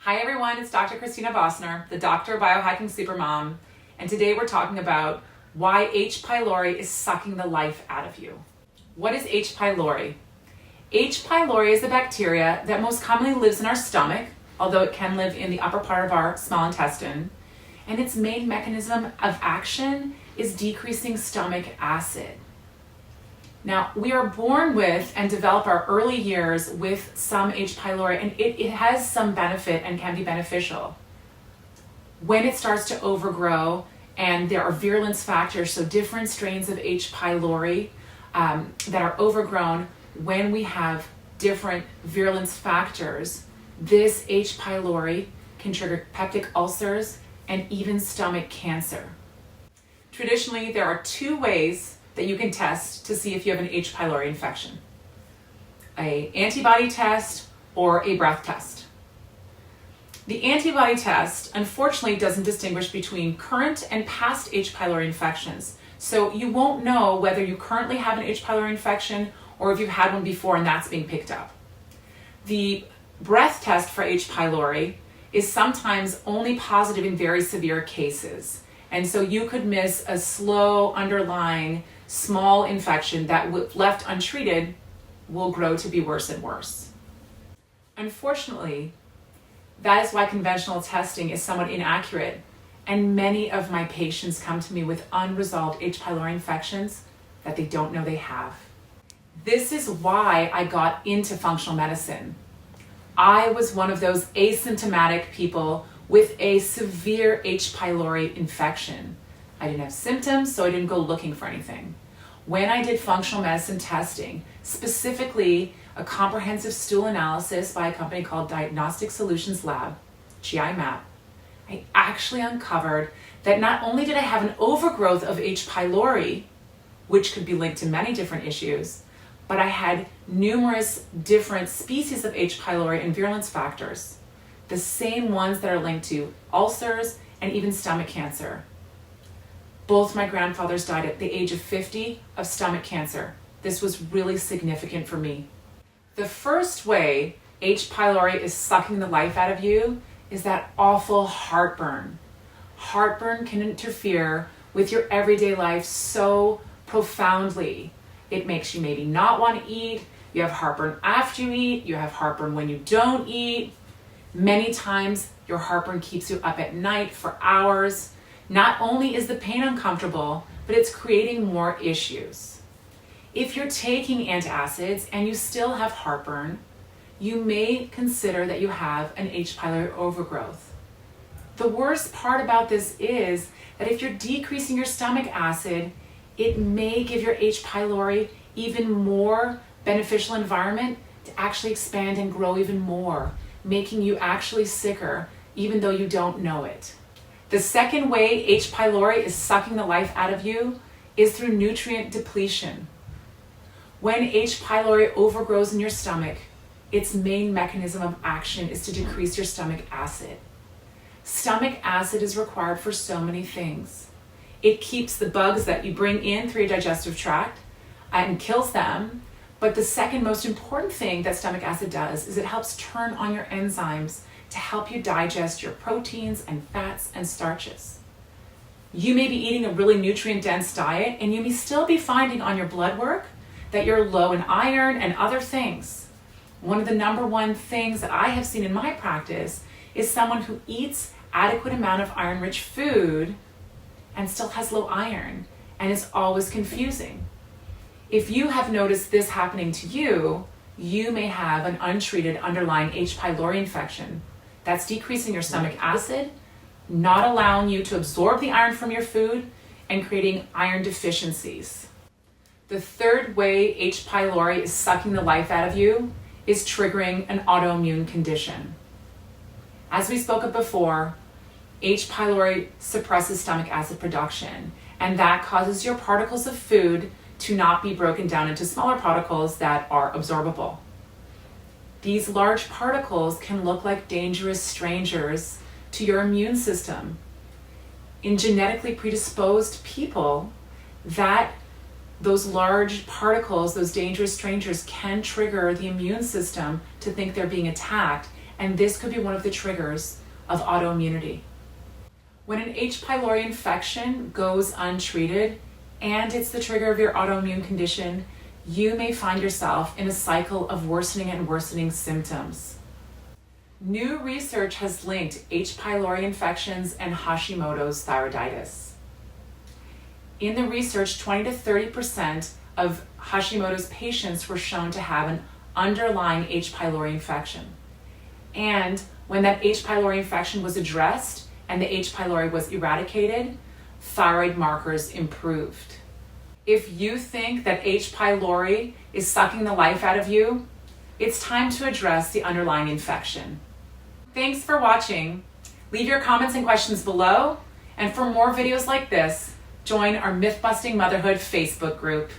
Hi everyone, it's Dr. Christina Bosner, the Doctor of Biohacking Supermom, and today we're talking about why H. pylori is sucking the life out of you. What is H. pylori? H. pylori is a bacteria that most commonly lives in our stomach, although it can live in the upper part of our small intestine, and its main mechanism of action is decreasing stomach acid. Now, we are born with and develop our early years with some H. pylori, and it has some benefit and can be beneficial. When it starts to overgrow and there are virulence factors, so different strains of H. pylori that are overgrown, when we have different virulence factors, this H. pylori can trigger peptic ulcers and even stomach cancer. Traditionally, there are two ways that you can test to see if you have an H. pylori infection: an antibody test or a breath test. The antibody test, unfortunately, doesn't distinguish between current and past H. pylori infections. So you won't know whether you currently have an H. pylori infection or if you've had one before and that's being picked up. The breath test for H. pylori is sometimes only positive in very severe cases. And so you could miss a slow underlying small infection that, left untreated, will grow to be worse and worse. Unfortunately, that is why conventional testing is somewhat inaccurate, and many of my patients come to me with unresolved H. pylori infections that they don't know they have. This is why I got into functional medicine. I was one of those asymptomatic people with a severe H. pylori infection. I didn't have symptoms, so I didn't go looking for anything. When I did functional medicine testing, specifically a comprehensive stool analysis by a company called Diagnostic Solutions Lab, GI-MAP, I actually uncovered that not only did I have an overgrowth of H. pylori, which could be linked to many different issues, but I had numerous different species of H. pylori and virulence factors, the same ones that are linked to ulcers and even stomach cancer. Both my grandfathers died at the age of 50 of stomach cancer. This was really significant for me. The first way H. pylori is sucking the life out of you is that awful heartburn. Heartburn can interfere with your everyday life so profoundly. It makes you maybe not want to eat. You have heartburn after you eat. You have heartburn when you don't eat. Many times your heartburn keeps you up at night for hours. Not only is the pain uncomfortable, but it's creating more issues. If you're taking antacids and you still have heartburn, you may consider that you have an H. pylori overgrowth. The worst part about this is that if you're decreasing your stomach acid, it may give your H. pylori even more beneficial environment to actually expand and grow even more, making you actually sicker, even though you don't know it. The second way H. pylori is sucking the life out of you is through nutrient depletion. When H. pylori overgrows in your stomach, its main mechanism of action is to decrease your stomach acid. Stomach acid is required for so many things. It keeps the bugs that you bring in through your digestive tract and kills them. But the second most important thing that stomach acid does is it helps turn on your enzymes to help you digest your proteins and fats and starches. You may be eating a really nutrient-dense diet and you may still be finding on your blood work that you're low in iron and other things. One of the number one things that I have seen in my practice is someone who eats adequate amount of iron-rich food and still has low iron, and it's always confusing. If you have noticed this happening to you, you may have an untreated underlying H. pylori infection that's decreasing your stomach acid, not allowing you to absorb the iron from your food, and creating iron deficiencies. The third way H. pylori is sucking the life out of you is triggering an autoimmune condition. As we spoke of before, H. pylori suppresses stomach acid production, and that causes your particles of food to not be broken down into smaller particles that are absorbable. These large particles can look like dangerous strangers to your immune system. In genetically predisposed people, those large particles, those dangerous strangers, can trigger the immune system to think they're being attacked and this could be one of the triggers of autoimmunity. When an H. pylori infection goes untreated and it's the trigger of your autoimmune condition, you may find yourself in a cycle of worsening and worsening symptoms. New research has linked H. pylori infections and Hashimoto's thyroiditis. In the research, 20 to 30% of Hashimoto's patients were shown to have an underlying H. pylori infection. And when that H. pylori infection was addressed and the H. pylori was eradicated, thyroid markers improved. If you think that H. pylori is sucking the life out of you, it's time to address the underlying infection. Thanks for watching. Leave your comments and questions below, and for more videos like this, join our Myth-Busting Motherhood Facebook group.